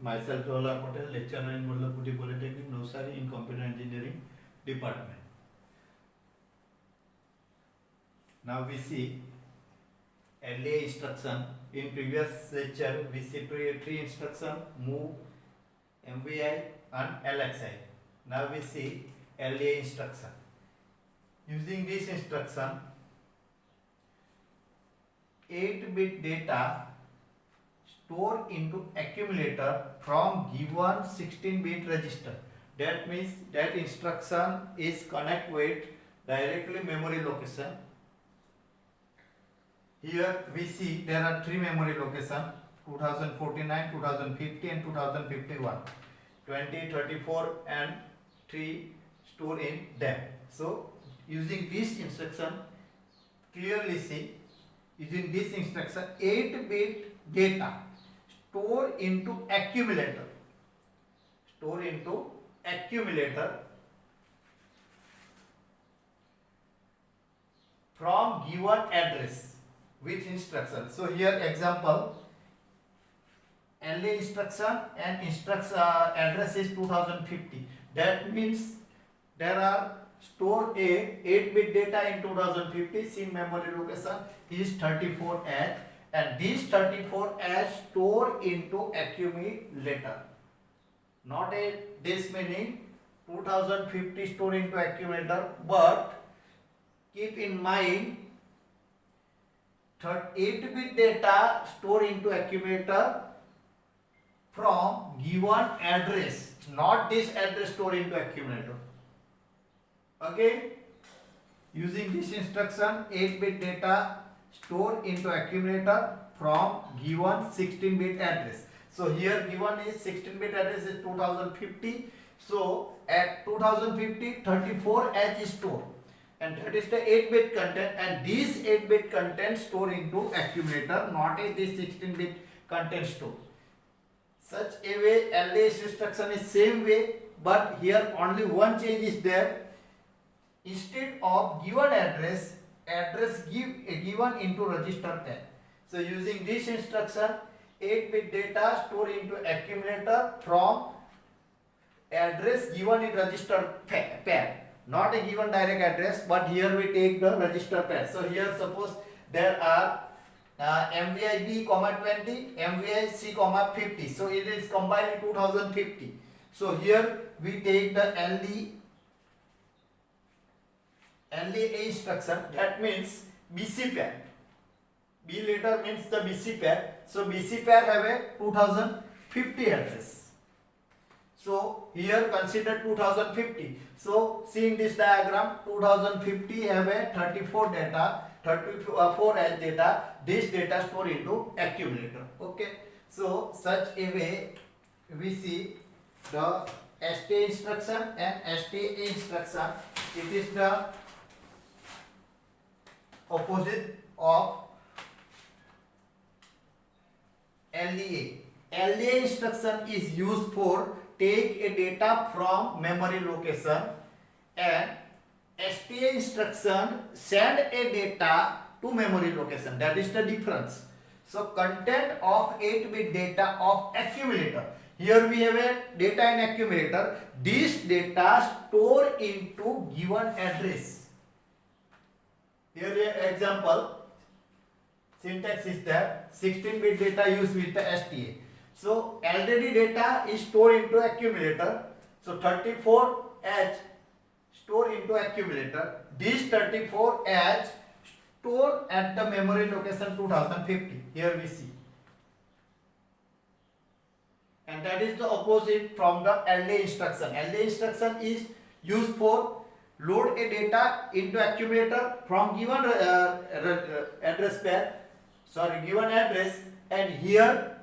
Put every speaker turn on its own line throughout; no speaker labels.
Myself Jawahar Patel, lecturer in Mullaputi Polytechnic, Navsari in Computer Engineering Department. Now we see LDA instruction. In previous lecture, we see three instruction: move, MVI, and LXI. Now we see LDA instruction. Using this instruction, 8-bit data store into accumulator from given 16-bit register. That means that instruction is connect with directly memory location. Here we see there are three memory location: 2049, 2050 and 2051. 20, 34 and 3 store in them. So using this instruction, clearly see, using this instruction, 8-bit data store into accumulator from given address. Which instruction? So here example, LA instruction and instruction address is 2050. That means there are store a 8-bit data in 2050. See memory location is 34H, and this 34H store into accumulator. Not a this meaning 2050 store into accumulator, but keep in mind 8-bit data store into accumulator from given address, not this address store into accumulator. Okay, using this instruction, 8-bit data store into accumulator from given 16-bit address. So here given is 16-bit address is 2050. So at 2050, 34H is stored, and that is the 8-bit content, and this 8-bit content store into accumulator, not a this 16-bit content store. Such a way LDA instruction is same way, but here only one change is there. Instead of given address given into register tag. So using this instruction, 8-bit data store into accumulator from address given in register pair. Not a given direct address, but here we take the register pair. So here suppose there are MVI B, 20, MVI C, 50. So it is combined in 2050. So here we take the LDA instruction. That means BC pair. B later means the BC pair. So BC pair have a 2050 address. So here consider 2050. So see in this diagram, 2050 have a 34 data, 34 as data. This data store into accumulator. Okay. So such a way we see the STA instruction and STA instruction. It is the opposite of LDA. LDA instruction is used for take a data from memory location, and STA instruction send a data to memory location. That is the difference. So content of 8-bit data of accumulator. Here we have a data in accumulator. This data store into given address. Here an example. Syntax is there. 16-bit data used with the STA. So LDD data is stored into accumulator. So 34H stored into accumulator. This 34H stored at the memory location 2050. Here we see. And that is the opposite from the LDA instruction. LDA instruction is used for load a data into accumulator from given address pair. Given address, and here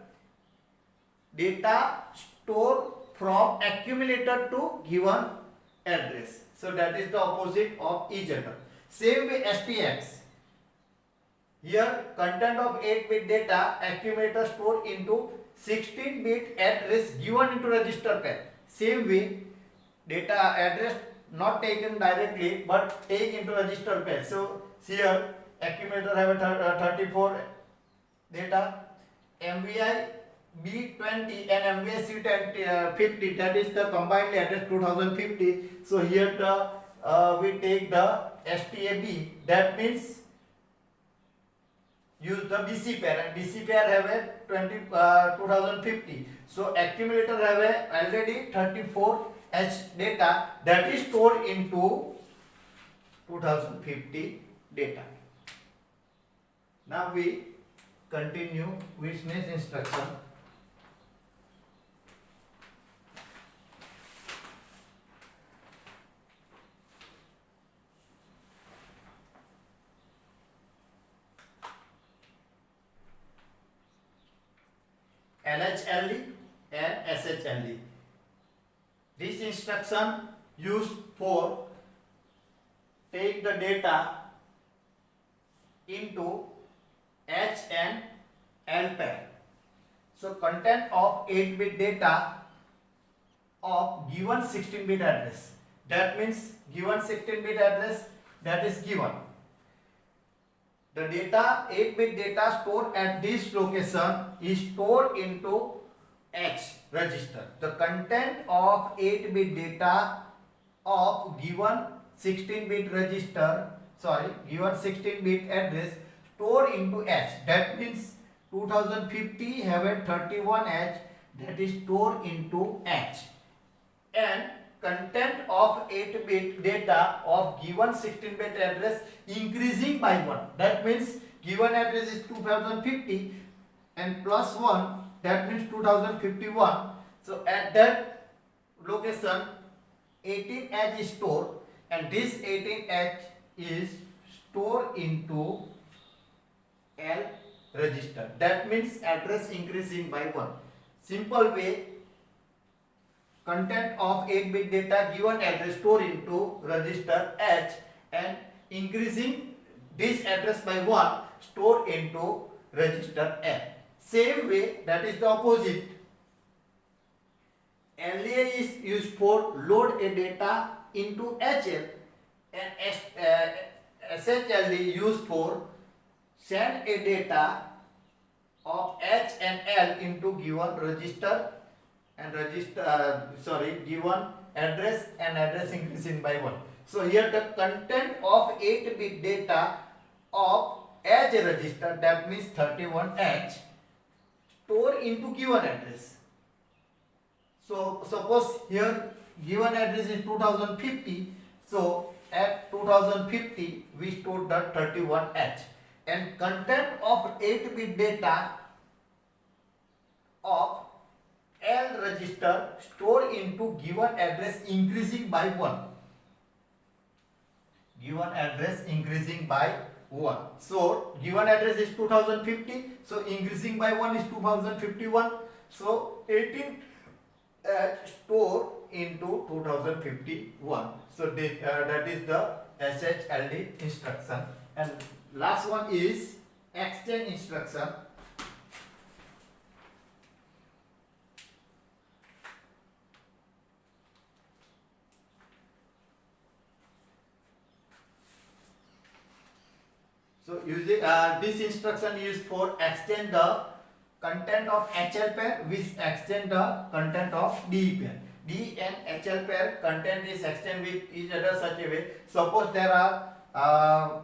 data store from accumulator to given address. So that is the opposite of each other. Same way STX. Here content of 8-bit data accumulator store into 16-bit address given into register pair. Same way data address not taken directly but take into register pair. So here accumulator have a 34 data, MVI B20 and MVSC 50, that is the combined address 2050. So here we take the STAB, that means use the BC pair, and BC pair have a 2050. So accumulator have a already 34H data that is stored into 2050 data. Now we continue with next instruction. LHLD and SHLD. This instruction used for take the data into H and L pair. So content of 8-bit data of given 16-bit address. That means given 16-bit address that is given. The data, 8-bit data stored at this location is stored into H register. The content of 8-bit data of given 16-bit register, given 16-bit address stored into H. That means 2050 have a 31H that is stored into H. And content of 8-bit data of given 16-bit address increasing by 1. That means given address is 2050 and plus 1, that means 2051. So at that location 18H is stored, and this 18H is stored into L register. That means address increasing by 1. Simple way, content of 8-bit data given address stored into register H and increasing this address by 1 stored into register L. Same way, that is the opposite. LA is used for load a data into HL, and SHLD used for send a data of H and L into given register and given address and address increasing by 1. So here the content of 8-bit data of H register, that means 31H, stored into given address. So suppose here given address is 2050, so at 2050 we stored the 31H, and content of 8-bit data of L register stored into given address increasing by 1. Given address increasing by 1. So given address is 2050, so increasing by 1 is 2051. So 18 stored into 2051. So that is the SHLD instruction. And last one is extend instruction. So using this instruction is for extend the content of HL pair with extend the content of DE pair. D and HL pair content is extend with each other such a way. Suppose there are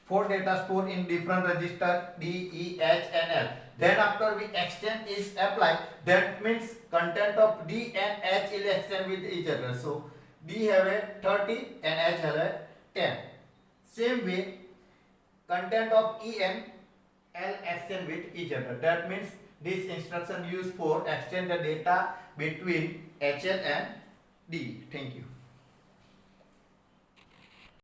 4 data stored in different register D, E, H and L. Then after we extend is applied, that means content of D and H will extend with each other. So D have a 30 and H have a 10. Same way, content of E and L extend with each other. That means this instruction used for extend the data between HL and D. Thank you.